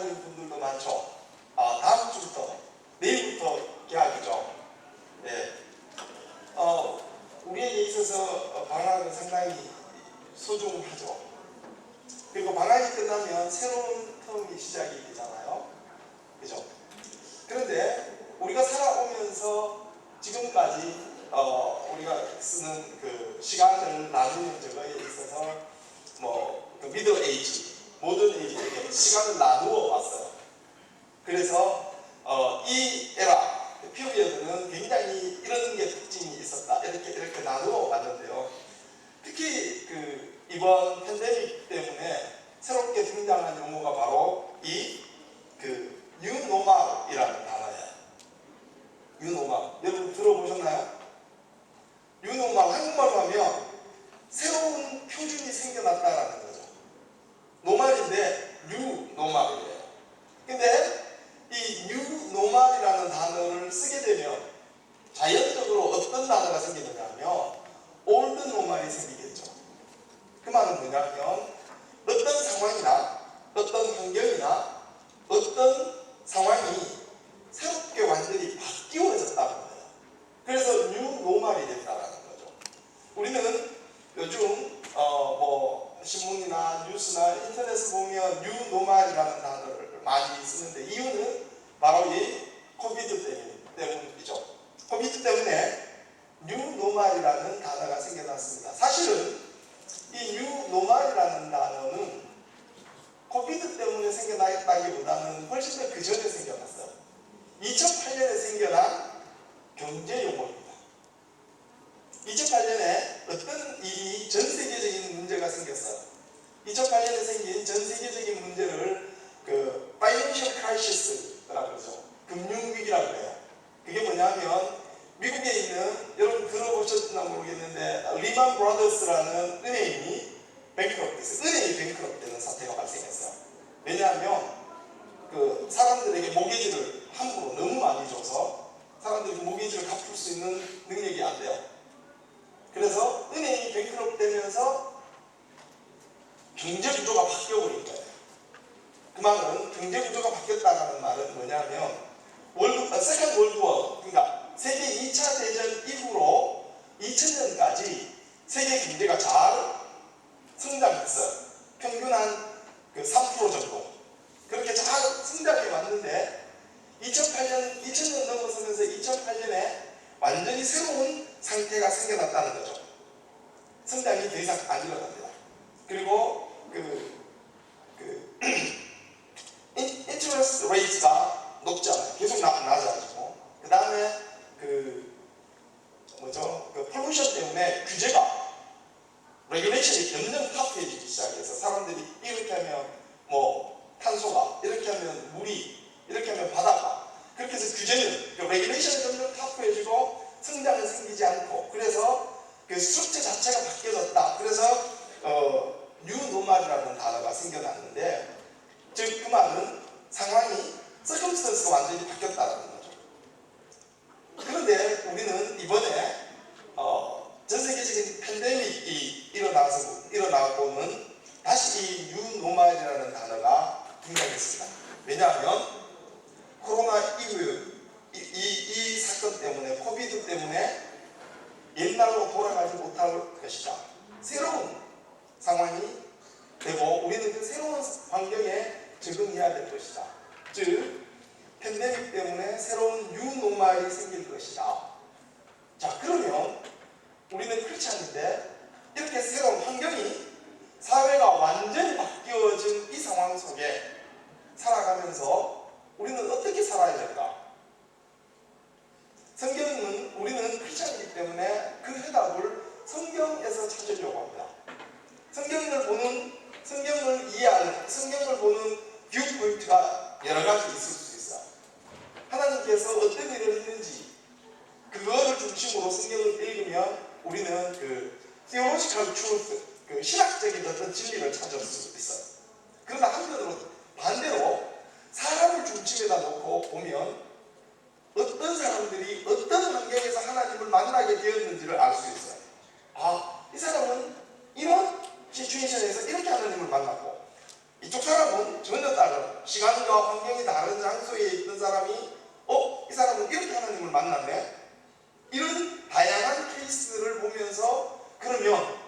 기다리는 분들도 많죠. 다음 주부터, 내일부터 개학이죠. 네. 우리에게 있어서 방학은 상당히 소중하죠. 그리고 방학이 끝나면 새로운 텀이 시작이 되잖아요. 그죠? 그런데 우리가 살아오면서 지금까지 우리가 쓰는 그 시간을 나누는 저거에 있어서 그 미들 에이지, 모던 에이지 이렇게 시간을 나누어 왔어요. 그래서 이 에라 피리어드는 굉장히 이런 게 특징이 있었다 이렇게 나누어 왔는데요. 특히 이번 팬데믹 때문에 새롭게 등장한 용어가 바로 이 뉴노멀이라는 단어예요. 뉴노멀. 여러분 들어보셨나요? 뉴노멀, 한국말로 하면 새로운 표준이 생겨났다라는 거죠. 노멀인데 뉴노멀이에요. 근데 이 뉴노멀이라는 단어를 쓰게 되면 자연적으로 어떤 단어가 생기느냐 하면 올드 노멀이 생기겠죠. 그 말은 뭐냐면 어떤 상황이나 어떤 환경이나 어떤 상황이 새롭게 완전히 바뀌어졌다는 거예요. 그래서 뉴노멀이 됐다는 거죠. 우리는 요즘 신문이나 뉴스나 인터넷을 보면 뉴노멀이라는 단어를 많이 쓰는데 이유는 바로 이 코비드 때문이죠. 코비드 때문에 뉴노멀이라는 단어가 생겨났습니다. 사실은 이 뉴노멀이라는 단어는 코비드 때문에 생겨났다기보다는 훨씬 더 그 전에 생겨났어요. 2008년에 생겨난 경제 용어입니다. 2008년에 어떤 일이 전 세계적인 문제가 생겼어요. 2008년에 생긴 전 세계적인 문제를 Financial Crisis라고 그러죠. 금융위기라고 해요. 그게 뭐냐면 미국에 있는, 여러분 들어보셨나 모르겠는데 리만 브라더스라는 은행이 뱅크럽트했어요. 은행이 뱅크럽트되는 사태가 발생했어요. 왜냐하면 사람들에게 모기지를 함부로 너무 많이 줘서 사람들이 그 모기지를 갚을 수 있는 능력이 안 돼요. 그래서 은행이 뱅크럽트되면서 경제 구조가 바뀌어버린 거예요. 그 말은 경제 구조가 바뀌었다는 말은 뭐냐면 세컨드 월드워, 그러니까 세계 2차 대전 이후로 2000년까지 세계 경제가 잘 성장했어요. 평균 한 3% 정도 그렇게 잘 성장해 왔는데 2000년 넘어서면서 2008년에 완전히 새로운 상태가 생겨났다는 거죠. 성장이 더 이상 안 일어납니다. 그리고 interest rate가 높잖아요. 계속 낮아지고, 그 다음에 pollution 때문에 규제가 regulation이 점점 타프해지기 시작해서 사람들이 이렇게 하면 탄소가, 이렇게 하면 물이, 이렇게 하면 바다가, 그렇게 해서 규제는 regulation이 점점 타프해지고 성장은 생기지 않고, 그래서 스트럭처 자체가 바뀌어졌다. 그래서 뉴노멀이라는 단어가 생겨났는데, 즉 그 말은 상황이 circumstance가 완전히 바뀌었다는 거죠. 그런데 우리는 이번에 전 세계적인 팬데믹이 일어나고는 다시 이 뉴노멀이라는 단어가 등장했습니다. 왜냐하면 코로나 이후 이 사건 때문에, 코비드 때문에 옛날로 돌아가지 못할 것이다. 새로운 상황이 되고 우리는 그 새로운 환경에 적응해야 될 것이다. 즉 팬데믹 때문에 새로운 뉴노멀이 생길 것이다. 자, 그러면 우리는 크리스찬인데 이렇게 새로운 환경이, 사회가 완전히 바뀌어진 이 상황 속에 살아가면서 우리는 어떻게 살아야 될까? 성경은, 우리는 크리스찬이기 때문에 그 해답을 성경에서 찾으려고 합니다. 성경을 이해하는, 성경을 보는 뷰포인트가 여러 가지 있을 수 있어요. 하나님께서 어떤 일을 했는지 그거를 중심으로 성경을 읽으면 우리는 theological truth, 신학적인 어떤 진리를 찾을 수 있어요. 그러나 한편으로 반대로 사람을 중심에다 놓고 보면 어떤 사람들이 어떤 환경에서 하나님을 만나게 되었는지를 알 수 있어요. 이 사람은 이런 시츄에이션에서 이렇게 하나님을 만났고, 이쪽 사람은 전혀 다른 시간과 환경이 다른 장소에 있던 사람이 이 사람은 이렇게 하나님을 만났네? 이런 다양한 케이스를 보면서 그러면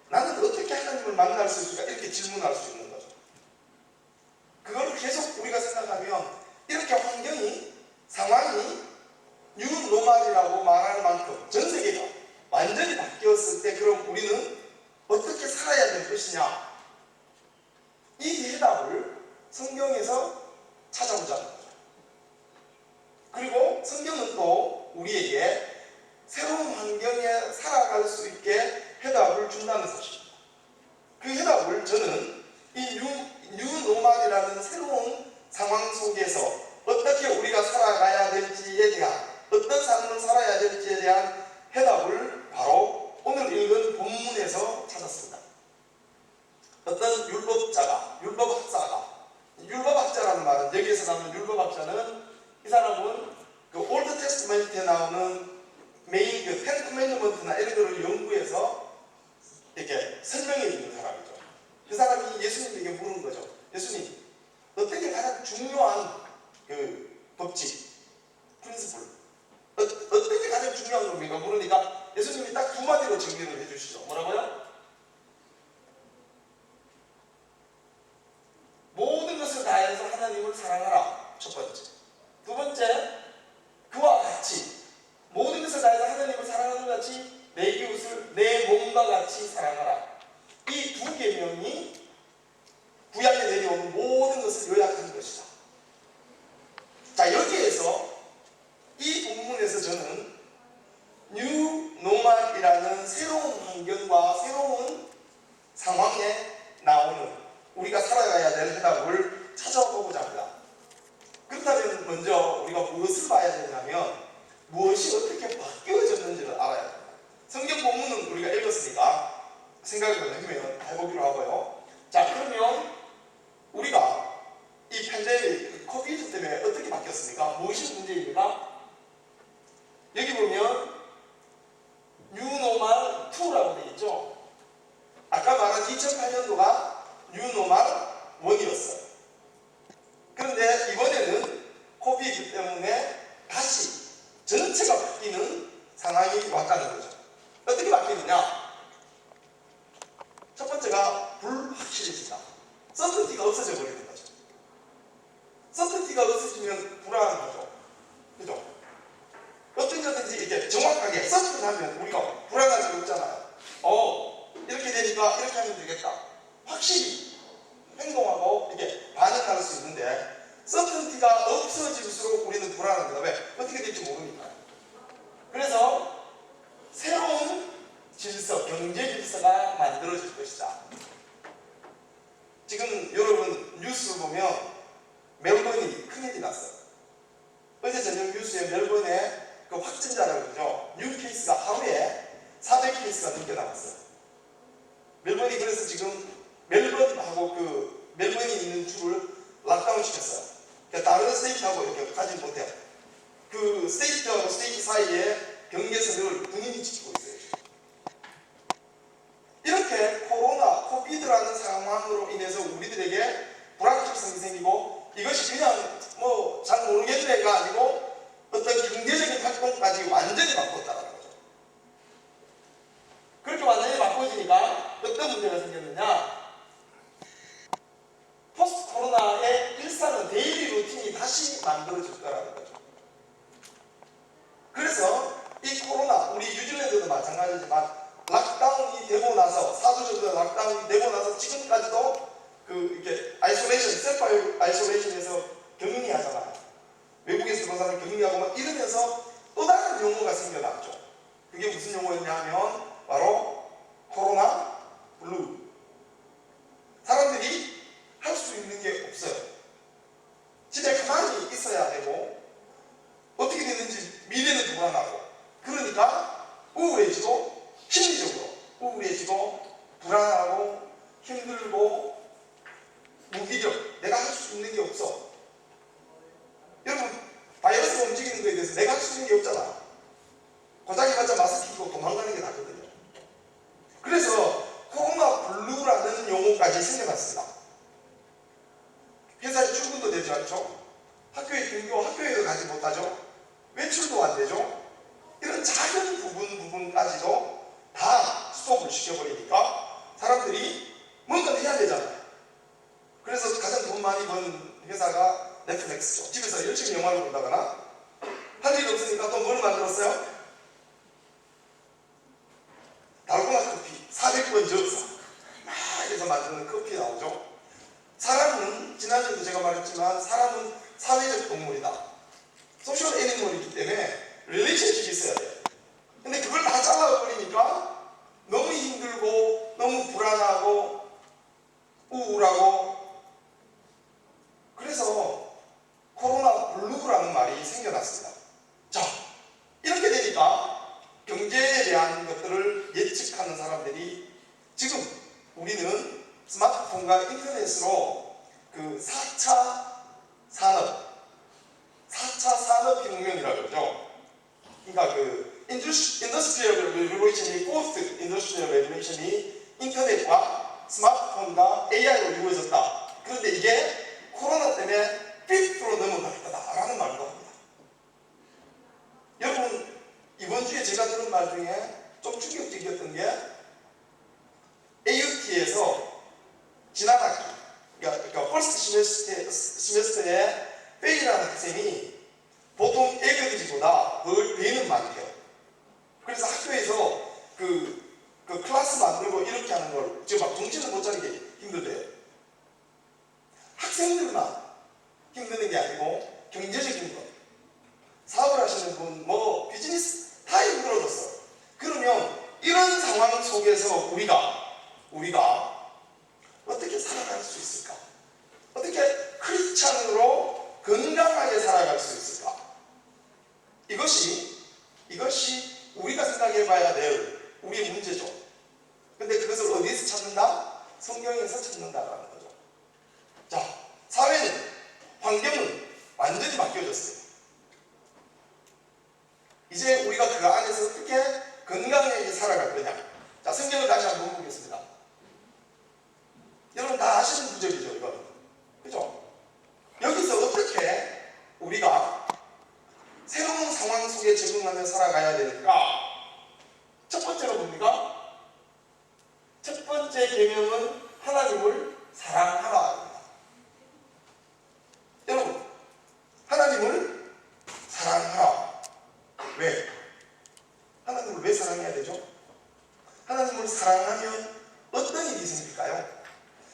나는 어떻게 하나님을 만날 수 있을까? 이렇게 질문할 수 있는 거죠. 그걸 계속 우리가 생각하면 이렇게 환경이, 상황이 뉴노멀이라고 말할 만큼 전 세계가 완전히 바뀌었을 때 그럼 우리는 어떻게 살아야 될 것이냐? 이 해답을 성경에서 찾아보자는 거죠. 그리고 성경은 또 우리에게 새로운 환경에 살아갈 수 있게 해답을 준다는 사실입니다. 그 해답을 저는 이 뉴노멀이라는 새로운 상황 속에서 어떻게 우리가 살아가야 될지에 대한, 어떤 삶을 살아야 될지에 대한 해답을 바로 오늘 읽은 본문에서 찾았습니다. 어떤 율법학자라는 말은, 여기에서 나오는 율법학자는, 이 사람은 그 올드 테스트먼트에 나오는 메인 그 텐 커맨드먼트나 이런 거를 연구해서 이렇게 설명해 주는 사람이죠. 그 사람이 예수님에게 물은 거죠. 예수님, 어떻게 가장 중요한 그 법칙, 프린시플, 어떻게 가장 중요한 겁니까? 물으니까 예수님이 딱 두 마디로 정리를 해주시죠. 뭐라고요? 모든 것을 다해서 하나님을 사랑하라. 첫 번째. 두 번째, 그와 같이, 모든 것을 다해서 하나님을 사랑하는 것 같이 내 이웃을 내 몸과 같이 사랑하라. 이 두 계명이 구약에 내려오는 모든 것을 요약한 것이다. 자, 여기에서 이 본문에서 저는 뉴노멀이라는 새로운 환경과 새로운 상황에 나오는 우리가 살아가야 될 해답을 찾아보고자 합니다. 그렇다면 먼저 우리가 무엇을 봐야 되냐면 무엇이 어떻게 바뀌어졌는지를 알아야 됩니다. 성경 본문은 우리가 읽었으니까 생각을 해보기로 하고요. 자, 그러면 우리가 이 팬데믹, 코비드 때문에 어떻게 바뀌었습니까? 무엇이 문제입니까? 여기 보면 뉴노멀 2라고 되어 있죠. 아까 말한 2008년도가 뉴노멀 1이었어요. 그런데 이번에는 코비드 때문에 다시 전체가 바뀌는 상황이 왔다는 거죠. 어떻게 바뀌느냐? 첫 번째가 불확실해진다. 서튼티가 없어져 버리는 거죠. 서튼티가 없어지면 불안한 거죠. 그죠? 어떤 거든지 이렇게 정확하게 서튼하면 우리가 불안할 수 없잖아요. 이렇게 되니까 이렇게 하면 되겠다. 확실히 행동하고 이렇게 반응할 수 있는데 서튼티가 없어질수록 우리는 불안합니다. 왜? 어떻게 될지 모르니까요. 그래서 새로운 질서, 경제 질서가 만들어질 것이다. 지금 여러분 뉴스를 보면 멜번이 큰일이 났어요. 어제 저녁 뉴스에 멜번에 그 확진자라고 그러죠. 뉴 케이스가 하루에 400케이스가 넘게 나왔어요. 멜번이 그래서 지금 멜번하고 그 멜번이 있는 주를 락다운 시켰어요. 그러니까 다른 스테이트하고 이렇게 가지 못해요. 그 스테이트하고 스테이트 사이에 경계선을 군인이 지키고 있어요. 이렇게 코비드라는 상황으로 인해서 우리들에게 불확실성이 생기고 이것이 그냥 뭐 잘 모르겠네가 아니고 어떤 경제적인 활동까지 완전히 바꿨다는 거죠. 그렇게 완전히 바꿔지니까 어떤 문제가 생겼느냐? 포스트 코로나의 일상은 데일리 루틴이 다시 만들어졌다는 거죠. 그래서 이 코로나, 우리 뉴질랜드도 마찬가지지만 락다운이 되고 나서, 사주적으로 락다운이 되고 나서 지금까지도 그 이렇게 아이솔레이션, 셀프 아이솔레이션에서 격리하잖아요. 외국에서 그런 사람을 격리하고 막 이러면서 또 다른 용어가 생겨났죠. 그게 무슨 용어였냐 하면 바로 코로나 블루. 사람들이 할 수 있는 게 없어요. 집에 가만히 있어야 되고 어떻게 됐는지 미래는 불안하고 그러니까 우울해지고 심리적으로 우울해지고 불안하고 힘들고 무기력, 내가 할 수 있는 게 없어. 여러분 바이러스가 움직이는 거에 대해서 내가 할 수 있는 게 없잖아. 고장해봤자 마스크 끼고 도망가는 게 낫거든요. 그래서 코로나 블루라는 용어까지 생겨났습니다. 이루어지지 않죠? 학교의 등교, 학교에도 가지 못하죠? 외출도 안 되죠? 이런 작은 부분까지도 다 스톱을 시켜버리니까 사람들이 뭔가 해야 되잖아요. 그래서 가장 돈 많이 번 회사가 넷플릭스죠. 집에서 열심히 영화를 본다거나 할 일 없으니까 또 뭘 만들었어요? 달고나 커피 400번 저어서 막 해서 만드는 커피 나오죠. 사람은 지난주에도 제가 말했지만 사람은 사회적 동물이다. 소셜 애니멀이기 때문에 릴레이션십이 있어야 돼요. 근데 그걸 다 잘라버리니까 너무 힘들고 너무 불안하고 우울하고 그래서 코로나 블루라는 말이 생겨났습니다. 자, 이렇게 되니까 경제에 대한 것들을 예측하는 사람들이 지금 우리는 스마트폰과 인터넷으로 그 4차 산업혁명이라고 그러죠. 그러니까 그 인더스트리얼 레볼루션이 포스트 인더스트리얼 레볼루션이 인터넷과 스마트폰과 AI로 이루어졌다. 그런데 이게 코로나 때문에 50%로 넘어갈 거다라는 말도 합니다. 여러분 이번 주에 제가 들은 말 중에 좀 충격적이었던 게 AUT에서 지난 학기 그러니까 퍼스트 시메스터에 페이라는 학생이 보통 애교지보다 배는 많대요. 그래서 학교에서 그 클래스 만들고 이렇게 하는 걸 지금 막 정신을 못 차리게 힘들대요. 학생들만 힘드는 게 아니고 경제적인 것, 사업을 하시는 분, 뭐 비즈니스 다 힘들어졌어요. 그러면 이런 상황 속에서 우리가 어떻게 살아갈 수 있을까? 어떻게 크리스찬으로 건강하게 살아갈 수 있을까? 이것이 우리가 생각해 봐야 될 우리의 문제죠. 근데 그것을 어디에서 찾는다? 성경에서 찾는다라는 거죠. 자, 사회는, 환경은 완전히 바뀌어졌어요. 이제 우리가 그 안에서 어떻게 건강하게 살아갈 거냐. 자, 성경을 다시 한번 보겠습니다. 여러분 다 아시는 구절이죠, 이거는. 그죠? 여기서 어떻게 우리가 새로운 상황 속에 적응하며 살아가야 될까? 첫 번째로 뭡니까? 첫 번째 계명은 하나님을 사랑하라입니다. 여러분, 하나님을 사랑하라. 왜? 하나님을 왜 사랑해야 되죠? 하나님을 사랑하면 어떤 일이 생길까요?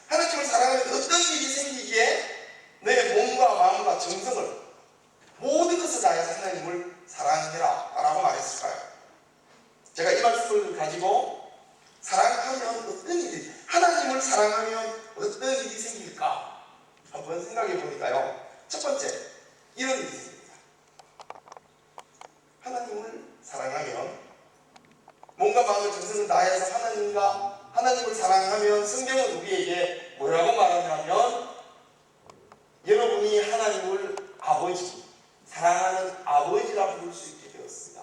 하나님을 사랑하면 어떤 일이 생기기에 내 몸과 마음과 정성을 모든 것을 다해서 하나님을 사랑해라 라고 말했을까요? 제가 이 말씀을 가지고 사랑하면 어떤 일이, 하나님을 사랑하면 어떤 일이 생길까 한번 생각해 보니까요, 첫 번째 이런 일이 생깁니다. 하나님을 사랑하면 몸과 마음과 정성을 다해서 하나님을 사랑하면 성경은 우리에게 뭐라고 말하냐면 여러분이 하나님을 아버지, 사랑하는 아버지라 부를 수 있게 되었습니다.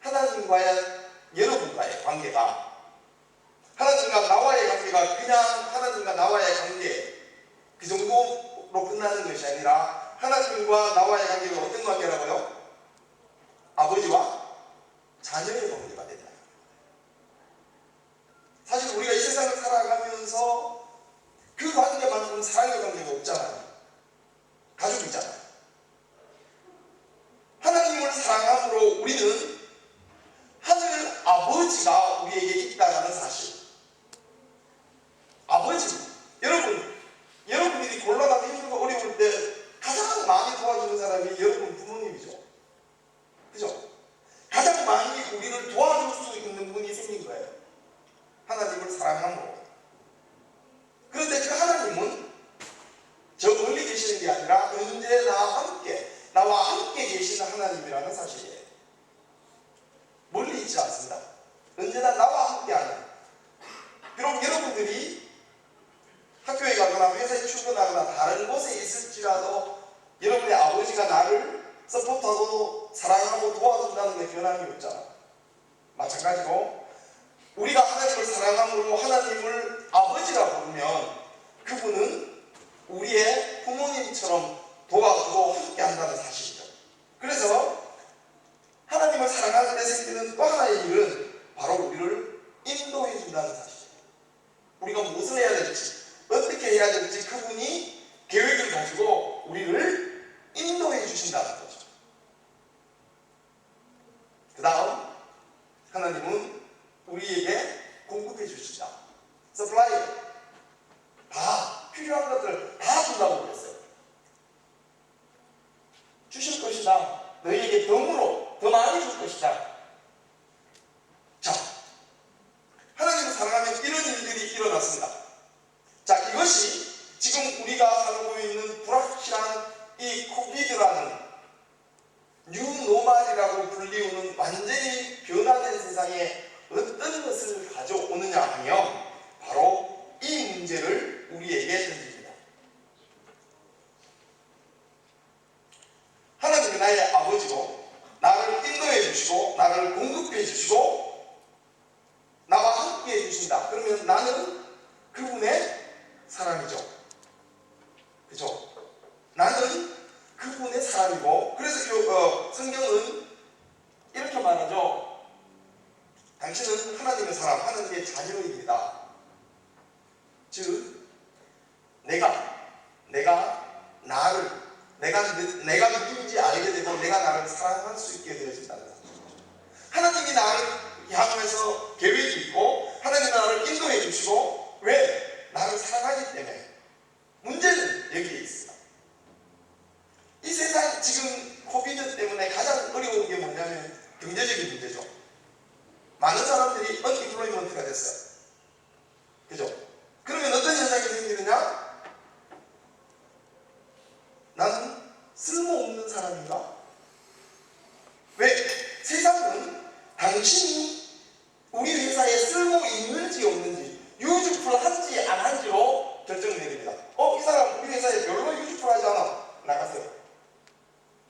하나님과의 여러분과의 관계가, 하나님과 나와의 관계가 그냥 하나님과 나와의 관계 그 정도로 끝나는 것이 아니라 하나님과 나와의 관계가 어떤 관계라고요? 아버지와 자녀의 관계가 된다. 사실 우리가 이 세상을 살아가면서 그 관계만큼 사랑의 관계가 없잖아요. 가족이잖아요. 하나님을 사랑함으로 우리는 하늘 아버지가 우리에게 있다는 사실. 아버지, 여러분들이 곤란하고 힘들고 어려울 때 가장 많이 도와주는 사람이 여러분 부모님이죠. 그죠? 가장 많이 우리를 도와줄 수 있는 분이 생긴 거예요. 하나님을 사랑함으로. 그런데 그 하나님은 저 멀리 계시는 게 아니라 언제나 나와 함께 계시는 하나님이라는 사실이에요. 멀리 있지 않습니다. 언제나 나와 함께하는. 비록 여러분들이 학교에 가거나 회사에 출근하거나 다른 곳에 있을지라도 여러분의 아버지가 나를 서포트하고 사랑하고 도와준다는 게 변함이 없잖아. 마찬가지로 우리가 하나님을 사랑함으로 하나님을 아버지라 부르면 그분은 우리의 될지 그분이 계획을 가지고 우리를 인도해 주신다는 거죠. 그 다음 하나님은 우리에게 공급해 주신다. 서플라이, 다 필요한 것들 다 준다고 그랬어요. 주실 것이다. 너희에게 덤으로 더 많이 줄 것이다. 자, 하나님을 사랑하면 이런 일들이 일어났습니다. 자, 이것이 지금 우리가 살고 있는 불확실한 이 코비드라는 뉴노멀이라고 불리우는 완전히 변화된 세상에 어떤 것을 가져오느냐 하면 바로 이 문제를 우리에게 던집니다. 하나님이 나의 아버지고 나를 인도해 주시고 나를 공급해 주시고 나와 함께 해 주신다. 그러면 나는 그분의 사람이죠. 그죠? 나는 그분의 사람이고, 그래서 성경은 이렇게 말하죠. 당신은 하나님의 사람, 하나님의 자녀입니다. 즉, 내가 누구인지 알게 되고 내가 나를 사랑할 수 있게 되어진다는 거죠. 하나님이 나를 향해서 계획이 있고 하나님이 나를 인도해 주시고, 왜? 나를 사랑하기 때문에. 문제는 여기에 있습니다. 이 세상 지금 코비드 때문에 가장 어려운 게 뭐냐면 경제적인 문제죠. 많은 사람들이 언임플로이먼트가 됐어요. 그죠? 그러면 어떤 현상이 생기느냐? 나는 쓸모없는 사람인가? 왜? 세상은 당신이 우리 회사에 쓸모 있는지 없는지, 유즈풀한지 안 한지로 결정을 내립니다. 이 사람 우리 회사에 별로 유즈풀하지 않아. 나가세요.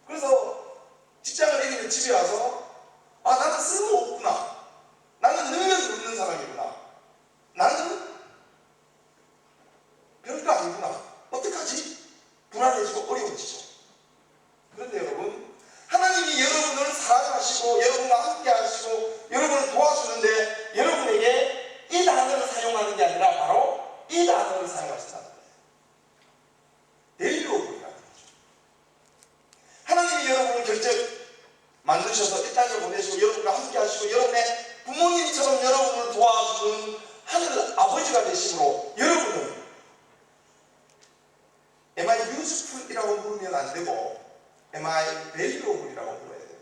그래서 직장을 잃으면 집에 와서 나는 쓸모없구나. 나는 능력이 없는 사람이구나. 나는 별거 아니구나. 어떡하지? 불안해지고 어려워지죠. 그런데 여러분, 하나님이 여러분을 사랑하시고 여러분과 함께 하시고 여러분을 도와주는데 여러분에게 이 단어를 사용하는 게 아니라 바로 이 단어를 사용하신다는 거예요. 밸류오블이라는 거죠. 하나님이 여러분을 결정 만드셔서 이 땅에 보내시고 여러분과 함께 하시고 여러분의 부모님처럼 여러분을 도와주는 하늘 아버지가 되심으로 여러분은 Am I useful이라고 부르면 안 되고 Am I valuable이라고 불러야 돼요.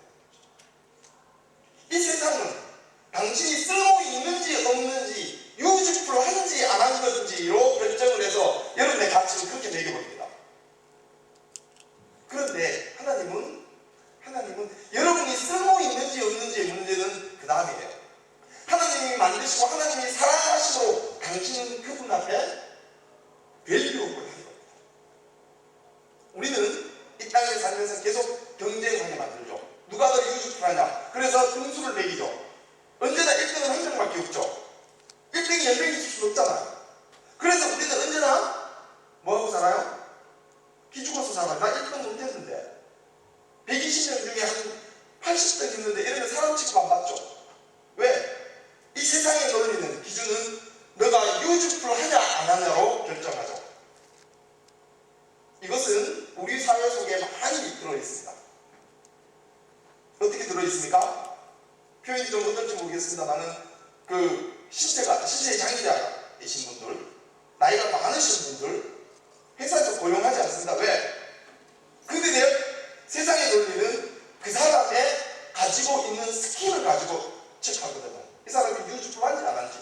이 세상은 당신이 쓸모 있는지 없는지, useful한지 안 한 건지로 결정을 해서 여러분의 가치를 그렇게 매겨버립니다. 그런데 하나님은 여러분이 쓸모 있는지 없는지의 문제는 그 다음이에요. 하나님이 만드시고 하나님이 사랑하시므로 당신은 그분 앞에 밸류업을 하는 겁니다. 우리는 이 땅에 살면서 계속 경쟁하게 만들죠. 누가 더 유즈풀하냐. 그래서 등수를 매기죠. 언제나 1등은 한 명밖에 없죠. 1등이 10명 있을 수는 없잖아요. 그래서 우리는 언제나 뭐하고 살아요? 기죽어서 살아요. 나 1등 못했는데 120명 중에 한 80등 있는데 이러면 사람 취급 안 받죠. 왜? 이 세상의 논리는, 기준은 너가 유즈풀하냐 안 하냐로 결정하죠. 이것은 우리 사회 속에 많이 들어있습니다. 어떻게 들어있습니까? 표현이 좀 어떨지 모르겠습니다만은 신체 장애자이신 분들, 나이가 많으신 분들 회사에서 고용하지 않습니다. 왜? 근데 세상의 논리는 그 사람의 가지고 있는 스킬을 가지고 체크하거든요. 이 사람이 유즈풀한지 안 한지.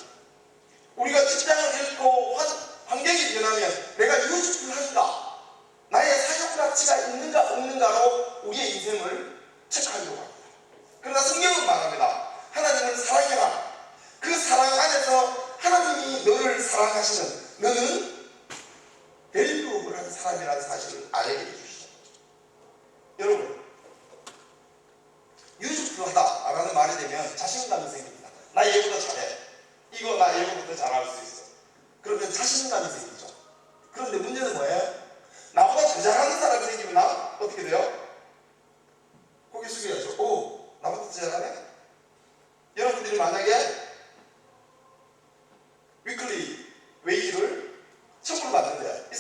우리가 직장을 잃고 환경이 변하면 내가 유즈풀한가, 나의 사용 가치가 있는가 없는가로 우리의 인생을 체크하려고 합니다. 그러나 성경은 말합니다. 하나님은 사랑해라. 그 사랑 안에서 하나님이 너를 사랑하시는, 너는 밸류업을 한 사람이라는 사실을 알게 해주시죠. 여러분, 유즈풀하다라는 말이 되면 자신감이 생깁니다. 나 얘보다 잘해. 이거 나 얘보다 잘할 수 있어. 그러면 자신감이 생기죠. 그런데 문제는 뭐예요? 나보다 더 잘하는 사람이 생기면 나 어떻게 돼요? 고개 숙여야죠. 나보다 더 잘하네? 여러분들이 만약에 위클리 웨이지를 1,000불 받는데 이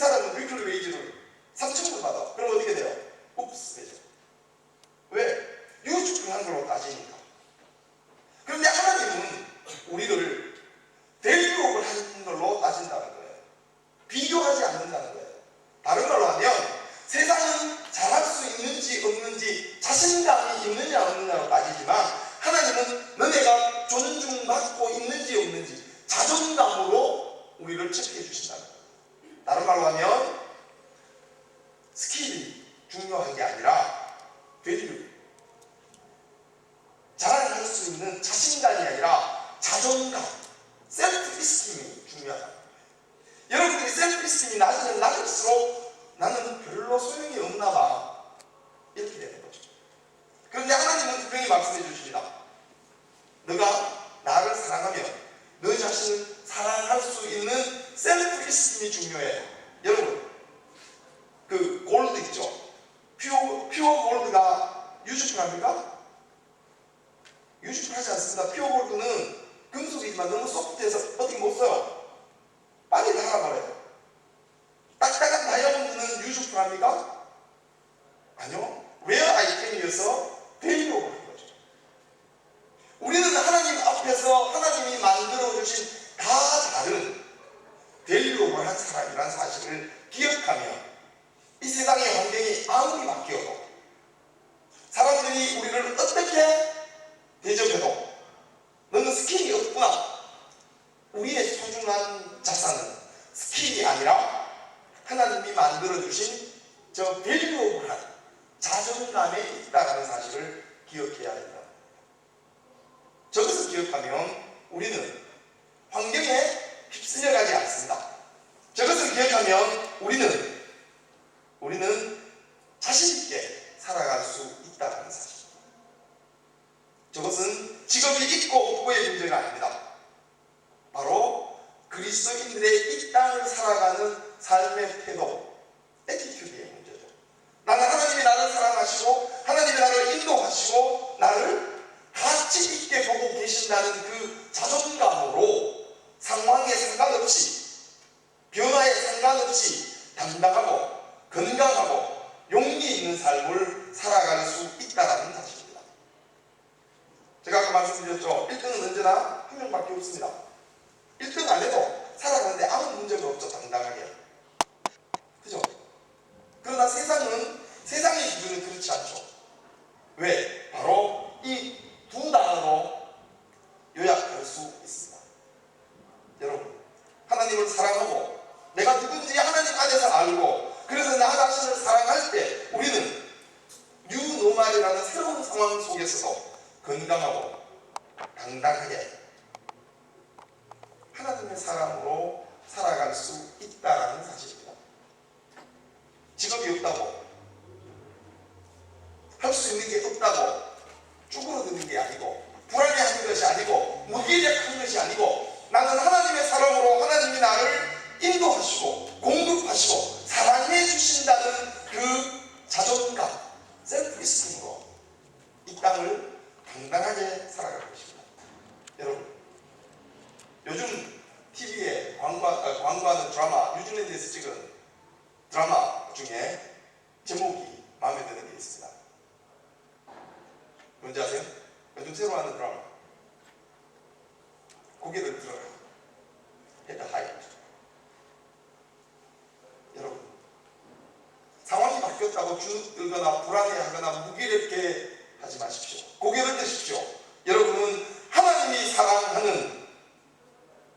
뷰티풀합니까? 아니요. 웨어 아이템이어서 밸류업을 한 거죠. 우리는 하나님 앞에서 하나님이 만들어주신 다 다른 밸류업을 한 사람이라는 사실을 기억하며 이 세상의 환경이 아무리 바뀌어도 사람들이 우리를 어떻게 대접해도 너는 스킬이 없구나. 우리의 소중한 자산은 스킬이 아니라 하나님이 만들어주신 저 밸류업을 한 자존감에 있다는 사실을 기억해야 합니다. 저것을 기억하면 우리는 환경에 휩쓸려가지 않습니다. 저것을 기억하면 우리는 자신있게 살아갈 수 있다는 사실. 저것은 직업이 있고 없고의 문제가 아닙니다. 바로 그리스도인들의 이 땅을 살아가는 삶의 태도, 애티튜드의 문제죠. 나는 하나님이 나를 사랑하시고 하나님이 나를 인도하시고 나를 가치 있게 보고 계신다는 그 자존감으로 상황에 상관없이 변화에 상관없이 당당하고 건강하고 용기 있는 삶을 살아갈 수 있다는 사실입니다. 제가 아까 말씀드렸죠. 1등은 언제나 한 명밖에 없습니다. 1등 안 해도 살아가는데 아무 문제가 없죠. 당당하게. 그죠? 그러나 세상의 기준은 그렇지 않죠. 왜? 바로 이 두 단어로 요약할 수 있습니다. 여러분, 하나님을 사랑하고 내가 누군지 하나님 안에서 알고 그래서 나 자신을 사랑할 때 우리는 뉴노멀이라는 새로운 상황 속에서도 건강하고 당당하게 하나님의 사랑으로 살아갈 수 있다는 사실입니다. 직업이 없다고 할 수 있는 게 없다고 쭈그러드는 게 아니고 불안해하는 것이 아니고 무기력한 것이 아니고 나는 하나님의 사랑으로 하나님이 나를 인도하시고 공급하시고 사랑해 주신다는 그 자존감, 셀프리스팅으로 이 땅을 당당하게 살아갈 것입니다. 여러분, 요즘 TV에 광고하는 드라마, 뉴질랜드에서 찍은 드라마 중에 제목이 마음에 드는 게 있습니다. 뭔지 아세요? 요즘 새로 하는 드라마. 고개를 들어요. 헤드 하이. 여러분, 상황이 바뀌었다고 주눅들거나 불안해하거나 무기력해 하지 마십시오. 고개를 드십시오. 여러분은 하나님이 사랑하는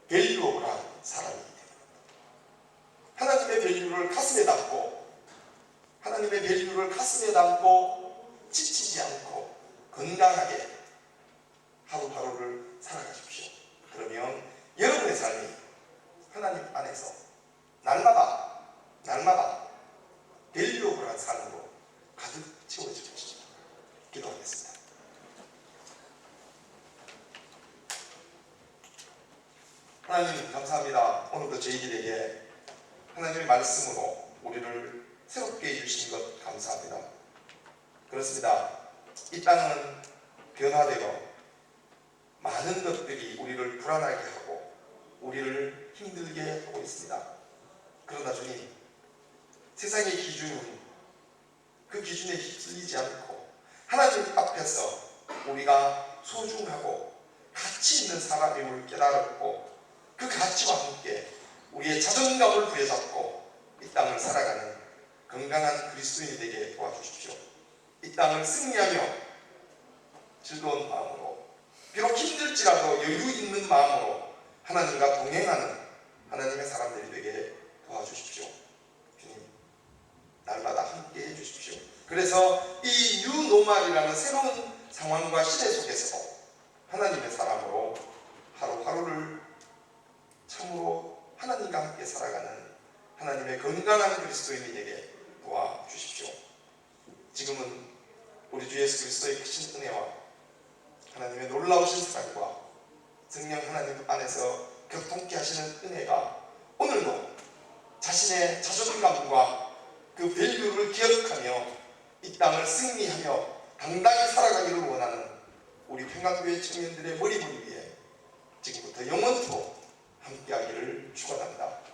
밸류업을 한 사람이기 때문입니다. 하나님의 밸류를 가슴에 담고 하나님의 밸류를 가슴에 담고 지치지 않고 건강하게 하루하루를 살아가십시오. 그러면 여러분의 삶이 하나님 안에서 날마다 밸류업을 한 삶으로 가득 채워질 것입니다. 기도하겠습니다. 하나님 감사합니다. 오늘도 저희들에게 하나님의 말씀으로 우리를 새롭게 해주신 것 감사합니다. 그렇습니다. 이 땅은 변화되고 많은 것들이 우리를 불안하게 하고 우리를 힘들게 하고 있습니다. 그러나 주님, 세상의 기준은 그 기준에 휩쓸리지 않고 하나님 앞에서 우리가 소중하고 가치 있는 사람임을 깨달았고 그 가치와 함께 우리의 자존감을 부여잡고 이 땅을 살아가는 건강한 그리스도인이 되게 도와주십시오. 이 땅을 승리하며 즐거운 마음으로 비록 힘들지라도 여유 있는 마음으로 하나님과 동행하는 하나님의 사람들이 되게 도와주십시오. 주님, 날마다 함께 해주십시오. 그래서 이 뉴노멀이라는 새로운 상황과 시대 속에서도 하나님의 사람으로 하루하루를 참으로 하나님과 함께 살아가는 하나님의 건강한 그리스도인이 되게 도와주십시오. 지금은 우리 주 예수 그리스도의 크신 은혜와 하나님의 놀라우신 사랑과 성령 하나님 안에서 교통케 하시는 은혜가 오늘도 자신의 자존감과 그 밸류를 기억하며 이 땅을 승리하며 당당히 살아가기를 원하는 우리 평강교회 청년들의 머리 위에 지금부터 영원토록 함께하기를 축원합니다.